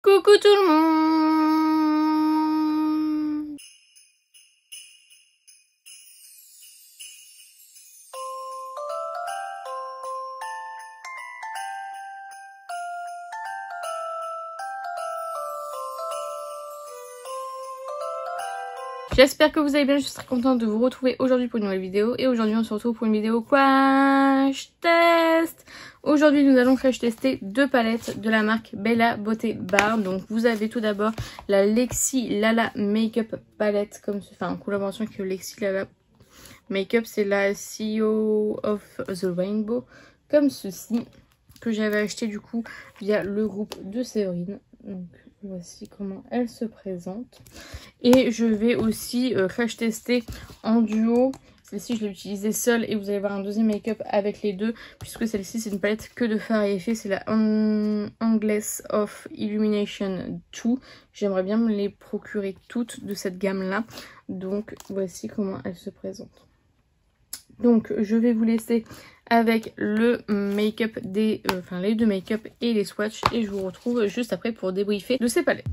Coucou tout le monde. J'espère que vous allez bien, je suis très contente de vous retrouver aujourd'hui pour une nouvelle vidéo. Et aujourd'hui on se retrouve pour une vidéo crash test. Aujourd'hui nous allons crash tester deux palettes de la marque Bella Beauté Bar. Donc vous avez tout d'abord la Lexi Lala Makeup palette, en collaboration avec Lexi Lala Makeup. C'est la CEO of the Rainbow, comme ceci, que j'avais acheté du coup via le groupe de Séverine. Donc voici comment elle se présente. Et je vais aussi crash tester en duo. Celle-ci je l'ai utilisée seule et vous allez voir un deuxième make-up avec les deux, puisque celle-ci c'est une palette que de fard à effet. C'est la Anglais of Illumination 2. J'aimerais bien me les procurer toutes de cette gamme là. Donc voici comment elle se présente. Donc je vais vous laisser avec le make-up des les deux make-up et les swatchs, et je vous retrouve juste après pour débriefer de ces palettes.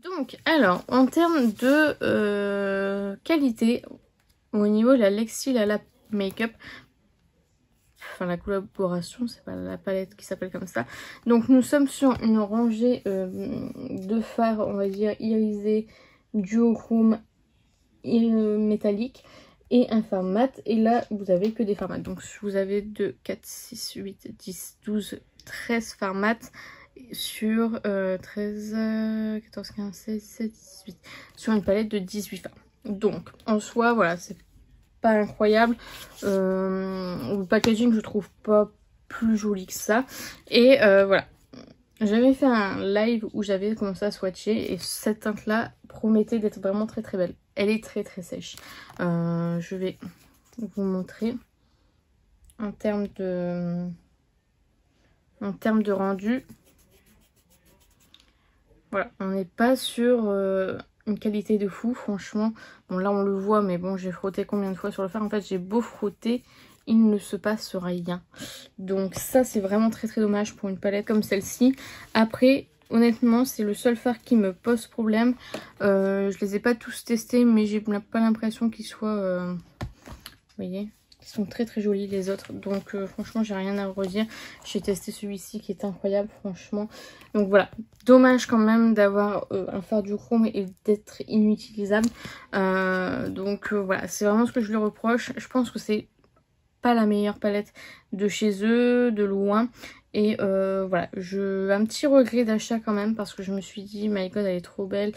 Donc, alors, en termes de qualité, au niveau de la Lexi Lala Makeup, enfin la collaboration, c'est pas la palette qui s'appelle comme ça. Donc, nous sommes sur une rangée de fards, on va dire, irisé, duochrome métallique et un fard mat. Et là, vous avez que des fards mat. Donc, vous avez 2, 4, 6, 8, 10, 12, 13 fards mat sur 13, 14, 15, 16, 17, 18 sur une palette de 18 fards. Donc en soi voilà, c'est pas incroyable, le packaging je trouve pas plus joli que ça. Et voilà, j'avais fait un live où j'avais commencé à swatcher et cette teinte là promettait d'être vraiment très très belle. Elle est très très sèche. Je vais vous montrer en termes de rendu. Voilà, on n'est pas sur une qualité de fou, franchement. Bon, là, on le voit, mais bon, j'ai frotté combien de fois sur le fard. En fait, j'ai beau frotter, il ne se passe rien. Donc ça, c'est vraiment très très dommage pour une palette comme celle-ci. Après, honnêtement, c'est le seul fard qui me pose problème. Je les ai pas tous testés, mais j'ai pas l'impression qu'ils soient... vous voyez ? Ils sont très très jolis les autres, donc franchement j'ai rien à redire. J'ai testé celui-ci qui est incroyable franchement. Donc voilà, dommage quand même d'avoir un fard duochrome et d'être inutilisable. Donc voilà, c'est vraiment ce que je lui reproche. Je pense que c'est pas la meilleure palette de chez eux, de loin. Et voilà, un petit regret d'achat quand même parce que je me suis dit my god elle est trop belle,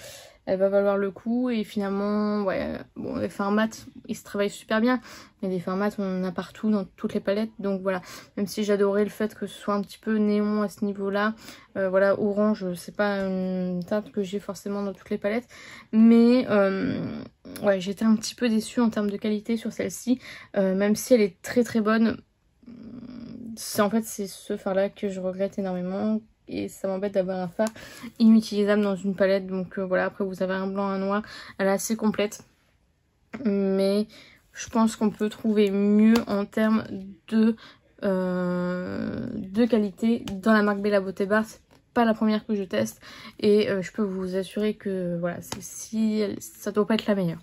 elle va valoir le coup. Et finalement ouais, bon les fards mat ils se travaillent super bien, mais des fards mat on en a partout dans toutes les palettes. Donc voilà, même si j'adorais le fait que ce soit un petit peu néon à ce niveau là, voilà orange c'est pas une teinte que j'ai forcément dans toutes les palettes, mais ouais j'étais un petit peu déçue en termes de qualité sur celle-ci, même si elle est très très bonne. En fait c'est ce fard là que je regrette énormément et ça m'embête d'avoir un fard inutilisable dans une palette. Donc voilà, après vous avez un blanc, un noir, elle est assez complète, mais je pense qu'on peut trouver mieux en termes de qualité dans la marque Bella Beauté Bar. C'est pas la première que je teste et je peux vous assurer que voilà, ça doit pas être la meilleure.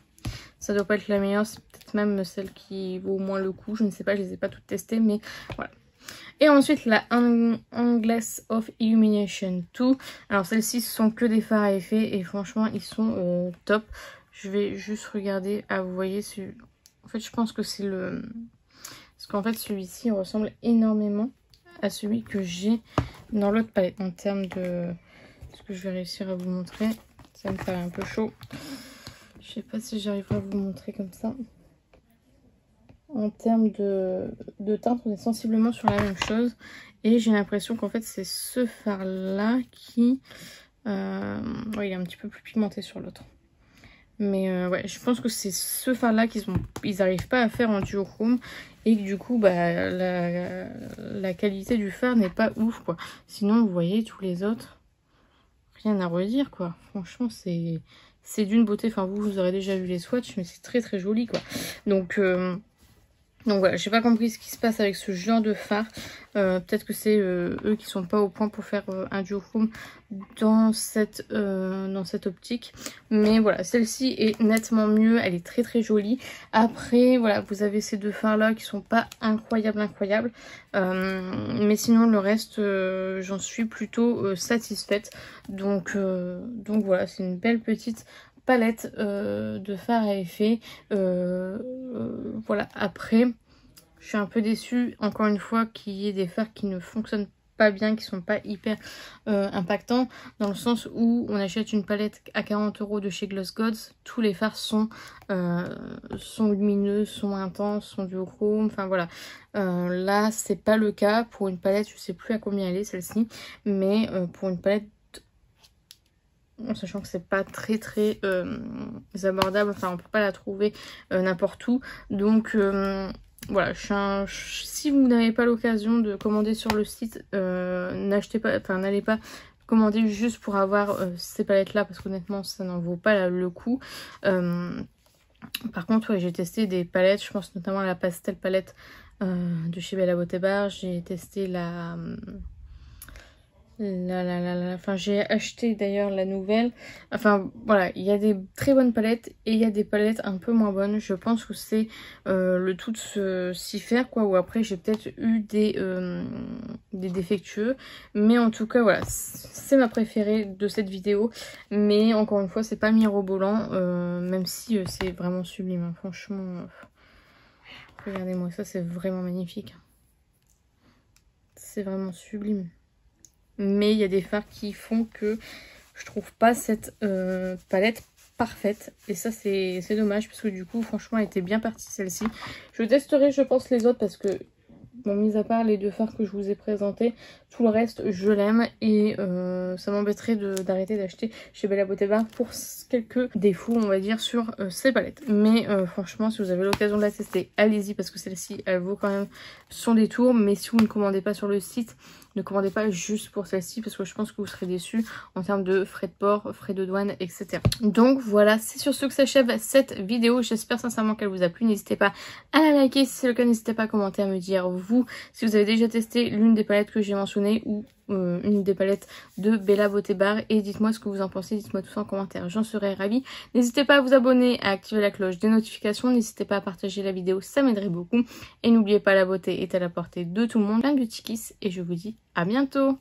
Ça doit pas être la meilleure, c'est peut-être même celle qui vaut moins le coup, je ne sais pas, je les ai pas toutes testées, mais voilà. Et ensuite la Hourglass of Illumination 2. Alors celles-ci ce sont que des fards à effet et franchement ils sont top. Je vais juste regarder, ah vous voyez, en fait je pense que c'est le... Parce qu'en fait celui-ci ressemble énormément à celui que j'ai dans l'autre palette. En termes de... Est-ce que je vais réussir à vous montrer? Ça me paraît un peu chaud. Je sais pas si j'arriverai à vous montrer comme ça. En termes de teinte, on est sensiblement sur la même chose. Et j'ai l'impression qu'en fait, c'est ce fard-là qui... ouais, il est un petit peu plus pigmenté sur l'autre. Mais ouais, je pense que c'est ce fard-là qu'ils n'arrivent pas à faire en duochrome. Et que du coup, bah, la qualité du fard n'est pas ouf, quoi. Sinon, vous voyez, tous les autres, rien à redire, quoi. Franchement, c'est d'une beauté. Enfin, vous aurez déjà vu les swatchs, mais c'est très très joli, quoi. Donc voilà, j'ai pas compris ce qui se passe avec ce genre de fard. Peut-être que c'est eux qui sont pas au point pour faire un duochrome dans cette optique. Mais voilà, celle-ci est nettement mieux, elle est très très jolie. Après voilà, vous avez ces deux fards là qui sont pas incroyables. Mais sinon le reste j'en suis plutôt satisfaite. Donc voilà, c'est une belle petite palette de fard à effet. Voilà, après je suis un peu déçue encore une fois qu'il y ait des fards qui ne fonctionnent pas bien, qui sont pas hyper impactants, dans le sens où on achète une palette à 40 € de chez Gloss Gods, tous les fards sont lumineux, sont intenses, sont duochrome, enfin voilà. Là c'est pas le cas pour une palette, je sais plus à combien elle est celle-ci, mais pour une palette en sachant que c'est pas très très abordable, enfin on peut pas la trouver n'importe où. Donc voilà, si vous n'avez pas l'occasion de commander sur le site, n'allez pas commander juste pour avoir ces palettes là, parce qu'honnêtement ça n'en vaut pas le coup. Par contre ouais, j'ai testé des palettes, je pense notamment à la pastel palette de chez Bella Beauté Bar. J'ai testé la Enfin, j'ai acheté d'ailleurs la nouvelle. Enfin, voilà, il y a des très bonnes palettes et il y a des palettes un peu moins bonnes. Je pense que c'est le tout de s'y faire, quoi. Ou après, j'ai peut-être eu des défectueux. Mais en tout cas, voilà, c'est ma préférée de cette vidéo. Mais encore une fois, c'est pas mirobolant, même si c'est vraiment sublime, hein. Franchement, regardez-moi ça, c'est vraiment magnifique. C'est vraiment sublime. Mais il y a des fards qui font que je trouve pas cette palette parfaite. Et ça, c'est dommage parce que du coup, franchement, elle était bien partie celle-ci. Je testerai, je pense, les autres parce que, bon, mis à part les 2 fards que je vous ai présentés, tout le reste, je l'aime. Et ça m'embêterait d'arrêter d'acheter chez Bella Beauté Bar pour quelques défauts, on va dire, sur ces palettes. Mais franchement, si vous avez l'occasion de la tester, allez-y parce que celle-ci, elle vaut quand même son détour. Mais si vous ne commandez pas sur le site, ne commandez pas juste pour celle-ci parce que je pense que vous serez déçus en termes de frais de port, frais de douane, etc. Donc voilà, c'est sur ce que s'achève cette vidéo. J'espère sincèrement qu'elle vous a plu. N'hésitez pas à la liker si c'est le cas. N'hésitez pas à commenter, à me dire vous si vous avez déjà testé l'une des palettes que j'ai mentionnées ou une des palettes de Bella Beauté Bar. Et dites-moi ce que vous en pensez. Dites-moi tout ça en commentaire. J'en serais ravie. N'hésitez pas à vous abonner, à activer la cloche des notifications. N'hésitez pas à partager la vidéo. Ça m'aiderait beaucoup. Et n'oubliez pas, la beauté est à la portée de tout le monde. Plein de beauty kiss et je vous dis à bientôt.